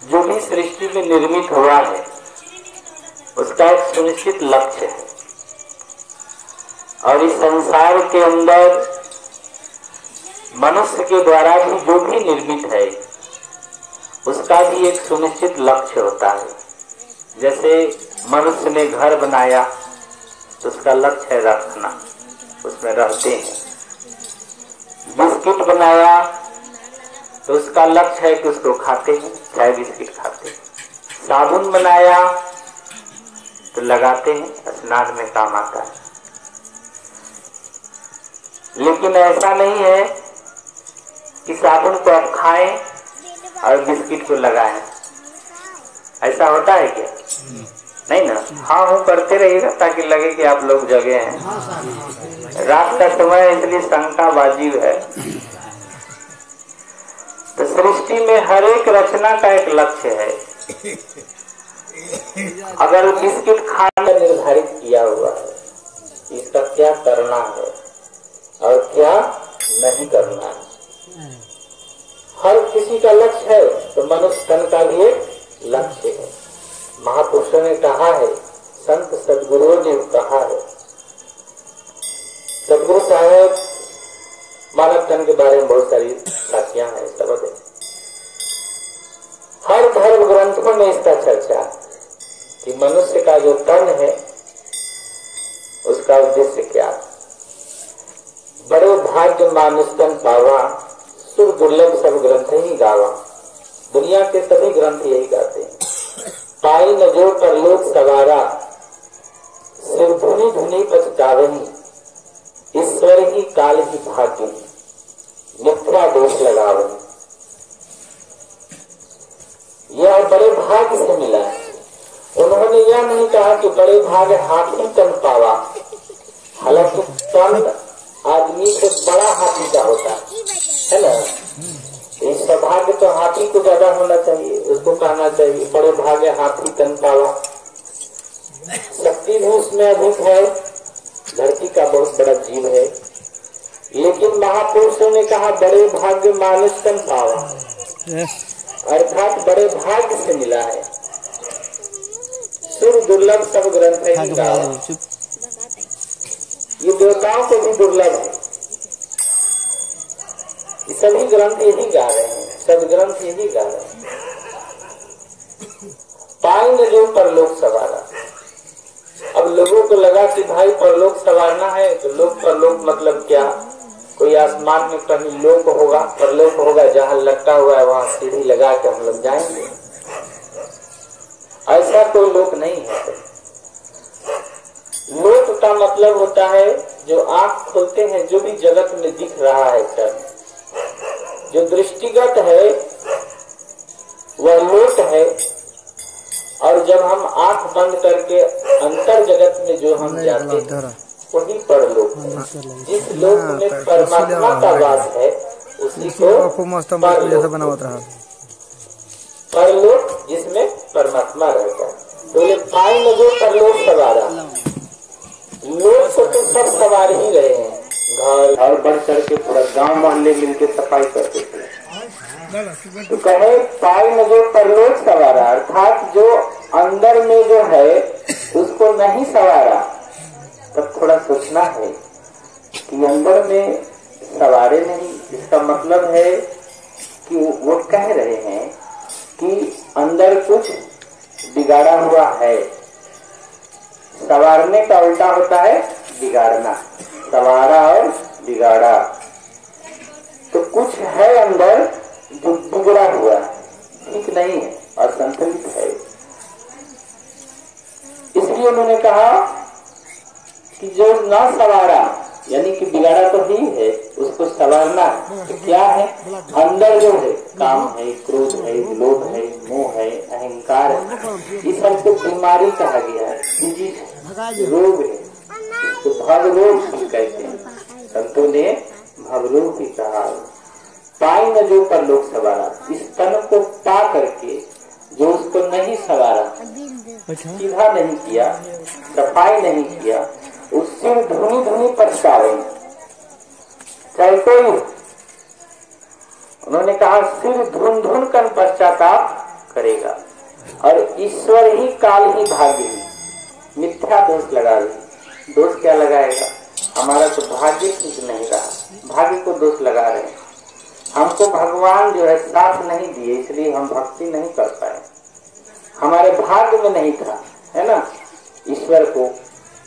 जो भी सृष्टि में निर्मित हुआ है उसका एक सुनिश्चित लक्ष्य है, और इस संसार के अंदर मनुष्य के द्वारा भी जो भी निर्मित है उसका भी एक सुनिश्चित लक्ष्य होता है। जैसे मनुष्य ने घर बनाया तो उसका लक्ष्य है रखना, उसमें रहते हैं। बिस्किट बनाया तो उसका लक्ष्य है कि उसको खाते हैं, चाहे बिस्किट खाते हैं। साबुन बनाया तो लगाते हैं, स्नान में काम आता है। लेकिन ऐसा नहीं है कि साबुन को आप खाएं और बिस्किट को लगाएं। ऐसा होता है क्या? नहीं ना। हाँ हूँ करते रहिएगा ताकि लगे कि आप लोग जगे हैं। रात का समय है इसलिए शंका वाजिब है। तो सृष्टि में हर एक रचना का एक लक्ष्य है। अगर बिस्किट खाना निर्धारित किया हुआ है, इसका क्या करना है और क्या नहीं करना है, हर किसी का लक्ष्य है। तो मनुष्य तन का भी एक लक्ष्य है। महापुरुषों ने कहा है, संत सदगुरुओं ने कहा है, सदगुरु साहब मानव तन के बारे में बहुत सारी साखियां हैं, शब्द है। हर धर्म ग्रंथों में इसका चर्चा है कि मनुष्य का जो तन है उसका उद्देश्य क्या है। बड़े भाग्य मानुष तन पावा, सुर दुर्लभ सब ग्रंथ ही गावा। दुनिया के सभी ग्रंथ यही गाते हैं। पाई न जो परलोक सवारा, सिर धुनी धुनी पछतावनी, ईश्वर ही काल ही भाग्य, मिथ्या दोष लगावनी। यह बड़े भाग्य से मिला है। उन्होंने यह नहीं कहा कि बड़े भाग्य हाथी तन पावा, हालांकि तन आदमी से बड़ा हाथी का होता है ना। इस सौभाग्य तो हाथी को ज्यादा होना चाहिए, उसको कहना चाहिए बड़े भाग्य हाथी तन पावा। शक्ति भी उसमें अधिक है, धरती का बहुत बड़ा जीव है। लेकिन महापुरुषों ने कहा बड़े भाग्य मानुष तन पावा, अर्थात बड़े भाग्य से मिला है। सुर दुर्लभ सब ग्रंथ ही गावा। ये देवताओं को भी दुर्लभ है। ये सभी ग्रंथ यही गा रहे हैं, सब ग्रंथ यही गा रहे हैं। पाई न जो परलोक सवारा। अब लोगों को लगा कि भाई परलोक सवारना है, तो लोक परलोक मतलब क्या? कोई आसमान में कहीं लोक होगा, परलोक होगा, जहाँ लटका हुआ है वहाँ सीढ़ी लगा के हम लोग जाएंगे। ऐसा कोई लोक नहीं है। लोक का मतलब होता है जो आंख खोलते हैं, जो भी जगत में दिख रहा है सब, जो दृष्टिगत है वह लोक है। और जब हम आंख बंद करके अंतर जगत में जो हम जाते हैं वही परलोक है। जिस लोक में परमात्मा का वास है उसी को परलोक, जिसमें परमात्मा रहता है। बोले पाई न जो परलोक सवारा। लोग को तो सब सवार ही रहे हैं, घर और बढ़ चढ़ के पूरा गांव मोहल्ले मिलके सफाई करते थे। तो कहे पाई न जो परलोक सवारा, अर्थात जो अंदर में जो है उसको नहीं सवारा। तब थोड़ा सोचना है कि अंदर में सवारे नहीं, इसका मतलब है कि वो कह रहे हैं कि अंदर कुछ बिगाड़ा हुआ है। सवारने का उल्टा होता है बिगाड़ना, सवारा और बिगाड़ा। तो कुछ है अंदर जो बिगड़ा हुआ है, ठीक नहीं है, असंतुलित है। इसलिए उन्होंने कहा कि जो न सवारा, यानी कि बिगाड़ा तो ही है, उसको संवारना है। तो क्या है? अंदर जो है काम है, क्रोध है, लोभ है, मोह है, अहंकार है, इस सबको बीमारी कहा गया है, डिजीज, रोग है। तो भवरोग भी कहते हैं, संतों ने भवरोग भी कहा। पाई न जो परलोक सवारा, इस तन को पा करके जो उसको नहीं सवारा, सीधा नहीं किया, सफाई नहीं किया, उससे धुनी धुनी पछतावे। चाहे कोई, उन्होंने कहा सिर धुन धुन कर पश्चाताप करेगा। और ईश्वर ही, काल ही, भाग्य ही, मिथ्या दोष लगा रहे। दोष क्या लगाएगा? हमारा तो भाग्य ठीक नहीं रहा, भाग्य को दोष लगा रहे हैं। हमको भगवान जो है साथ नहीं दिए, इसलिए हम भक्ति नहीं कर पाए। हमारे भाग्य में नहीं था, है ना। ईश्वर को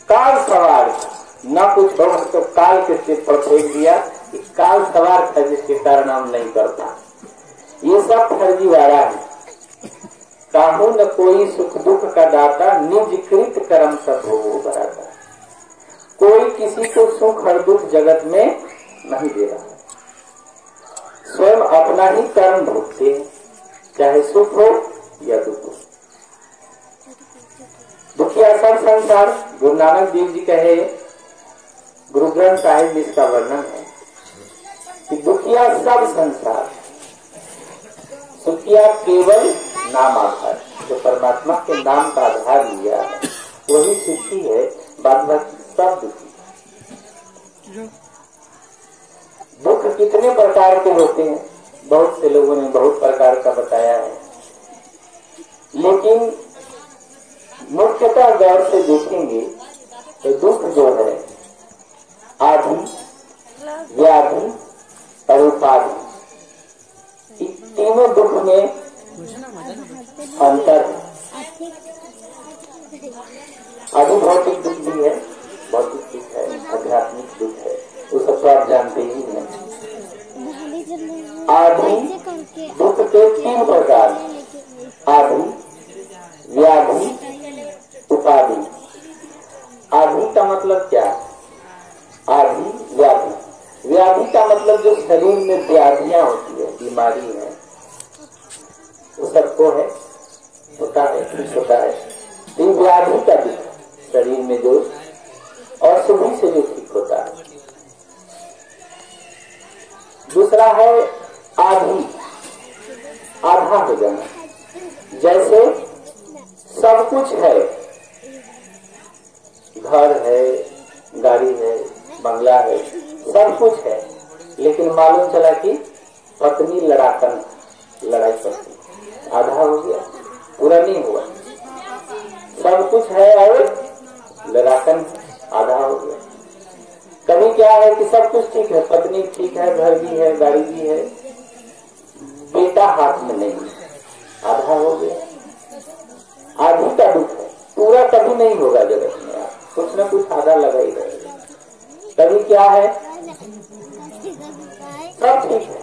काल सवार था, न कुछ हो तो काल के सिर पर फेंक दिया कि काल सवार था, जिसके कारण हम नहीं कर पाए। ये सब फर्जीवाड़ा है। काहू न कोई सुख दुख का दाता, निज कृत कर्म सब भोग भराता। कोई किसी को सुख और दुख जगत में नहीं दे रहा, स्वयं अपना ही कर्म भोगते हैं, चाहे सुख हो या दुख हो। दुखिया सब संसार, गुरु नानक देव जी कहे, गुरु ग्रंथ साहिब में इसका वर्णन है कि दुखिया सब संसार, सुखिया केवल नाम आधार। जो परमात्मा के नाम का आधार लिया है वही सुखी है, बाद बाकी सब दुखी। दुख कितने प्रकार के होते हैं, बहुत से लोगों ने बहुत प्रकार का बताया है, लेकिन मुख्यतः गौर से देखेंगे तो दुख जो है आदि, व्याधि और उपाधि, तीनों दुख में अंतर है। अधिभौतिक दुख भी है, भौतिक दुख है, आध्यात्मिक दुख है, वो सब तो आप जानते ही हैं। आदि दुख के 3 प्रकार, आदि, व्याधि, उपाधि। आदि का मतलब क्या? आदि व्याधि, व्याधि का मतलब जो शरीर में व्याधियां होती है, बीमारी है, वो सबको है, होता है, ठीक होता है। तो व्याधि का दुख, शरीर में जो और सभी से जो ठीक होता है। दूसरा है आधी, आधा हो जाना, जैसे सब कुछ है, घर है, गाड़ी है, बंगला है, सब कुछ है, लेकिन मालूम चला कि पत्नी लड़ाकन, लड़ाई करती, आधा हो गया, पूरा नहीं हुआ। सब कुछ है और लड़ाकन आधा हो गया। कभी क्या है कि सब कुछ ठीक है, पत्नी ठीक है, घर भी है, गाड़ी भी है, बेटा हाथ में नहीं, आधा हो गया। आधी का दुख है, पूरा कभी नहीं होगा जगत में, कुछ न कुछ आधा लगा ही रहेगा। कभी क्या है, सब ठीक है,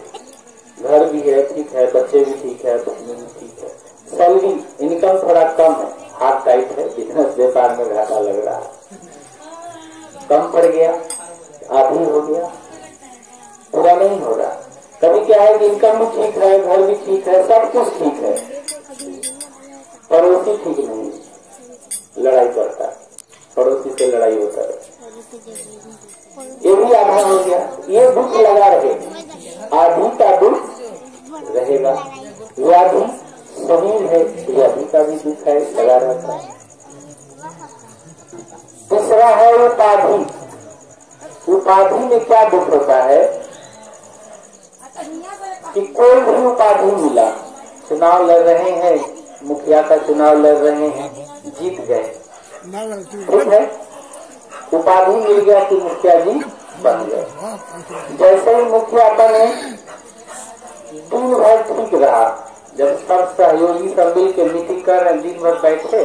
घर भी है, ठीक है, बच्चे भी ठीक है, पत्नी भी ठीक है, सैलरी इनकम थोड़ा कम है, हाथ टाइट है, बिजनेस व्यापार में घाटा लग रहा है, कम पड़ गया, आधी हो गया, पूरा नहीं हो रहा। कभी क्या है कि इनकम भी ठीक है, घर भी ठीक है, सब कुछ ठीक है, पड़ोसी ठीक नहीं, लड़ाई करता है, पड़ोसी से लड़ाई होता है, ये भी आधा हो गया। ये दुख लगा रहे, आधी का दुख रहेगा। व्याधि शरीर है, व्याधि का भी दुख है, लगा रहता है। तीसरा है उपाधि। उपाधि में क्या दुख होता है कि कोई भी उपाधि मिला, चुनाव लड़ रहे हैं, मुखिया का चुनाव लड़ रहे हैं, जीत गए, ठीक है, उपाधि मिल गया कि मुखिया जी बन गए। जैसे ही मुखिया बने, दिन भर ठीक रहा, जब सब सहयोगी सब मिल के मीटिंग कर रहे, दिन भर बैठे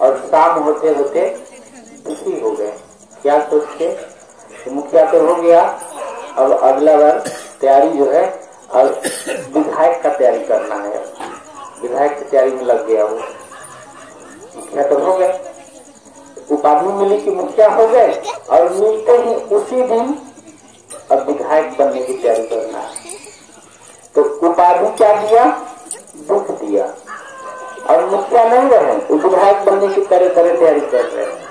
और शाम होते होते दुखी हो गए। क्या सोचते कि मुखिया तो हो गया, अब अगला बार तैयारी जो है और विधायक का तैयारी करना है, विधायक की तैयारी में लग गया। वो मुखिया तो हो गए, उपाधि मिली कि मुखिया हो गए, और मिलते ही उसी दिन अब विधायक बनने की तैयारी करना है। तो उपाधि क्या दिया? दुख दिया। और मुखिया नहीं रहे, विधायक बनने की तरह तरह तैयारी कर रहे हैं,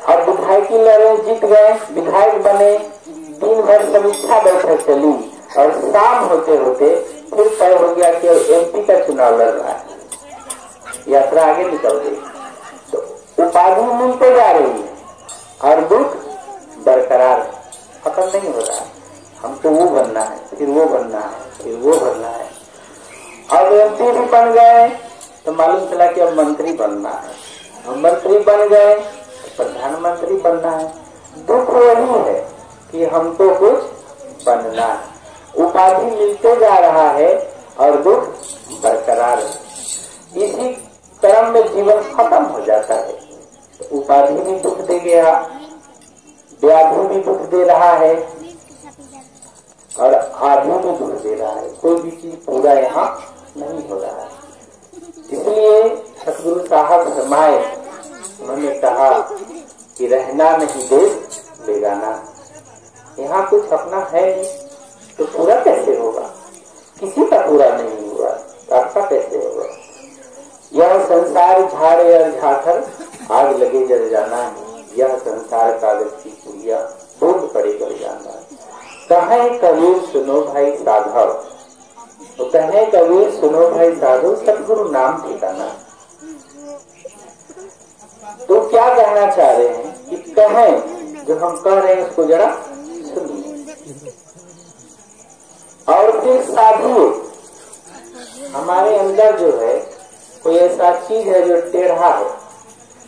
और विधायक लड़े, जीत गए, विधायक बने, दिन भर समीक्षा बैठक चली, और शाम होते होते फिर तय हो गया कि एमपी का चुनाव लड़ रहा है, यात्रा आगे निकल गई। तो उपाधि मिलते जा रही है और दुख बरकरार, खत्म नहीं हो रहा है। हमको वो बनना है, फिर वो बनना है, फिर वो बनना है, अब एमपी भी बन गए तो मालूम चला कि अब मंत्री बनना है, अब मंत्री बन गए तो प्रधानमंत्री बनना है। दुख वही है कि हमको कुछ बनना है, उपाधि मिलते जा रहा है और दुख बरकरार है। इसी क्रम में जीवन खत्म हो जाता है। तो उपाधि भी दुख दे गया, व्याधि भी दुख दे रहा है और आदि भी दुख दे रहा है। कोई भी चीज पूरा यहाँ नहीं हो रहा है। इसलिए सतगुरु साहब फरमाए, उन्होंने कहा कि रहना नहीं देश बेगाना। यहाँ कुछ अपना है नहीं तो पूरा कैसे होगा? किसी का पूरा नहीं हुआ तो आपका कैसे होगा? यह संसार झाड़े और झाकर आग लगे जल जाना है। यह संसार कागज की पुड़िया बूंद पड़े कर जाना है। कहे कबीर सुनो भाई साधव, तो कहे कबीर सुनो भाई साधु, सतगुरु नाम ठिकाना। तो क्या कहना चाह रहे हैं कि कहें, जो हम कह रहे हैं उसको जरा सुनिए। और फिर साधु, हमारे अंदर जो है कोई ऐसा चीज है जो टेढ़ा है,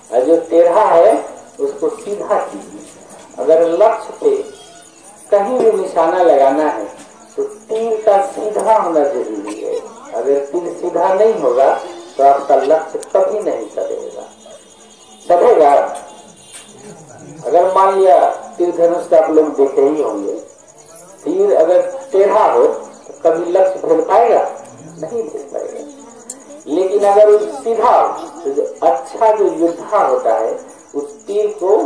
और जो टेढ़ा है उसको सीधा कीजिए। अगर लक्ष्य पे कहीं भी निशाना लगाना है तो तीर का सीधा होना जरूरी है। अगर तीर सीधा नहीं होगा तो आपका लक्ष्य कभी नहीं चलेगा। चलेगा? अगर मान लिया तीर धनुष का आप लोग देखे ही होंगे, तीर अगर टेढ़ा हो तो कभी लक्ष्य भेद पाएगा? नहीं भेद पाएगा। लेकिन अगर वो सीधा हो तो जो अच्छा जो योद्धा होता है उस तीर को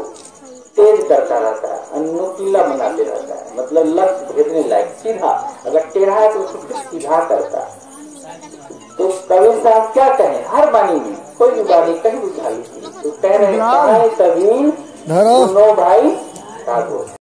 तेज करता रहता है, नुकीला बनाते रहता है, मतलब लक्ष्य भेदने लायक। सीधा अगर टेढ़ा है तो उसको सीधा करता है। तो कबीर साहब क्या कहें, हर बानी में कोई भी बानी कहीं उछाली थी तो कह रहे हैं कबीर सुनो भाई साधु।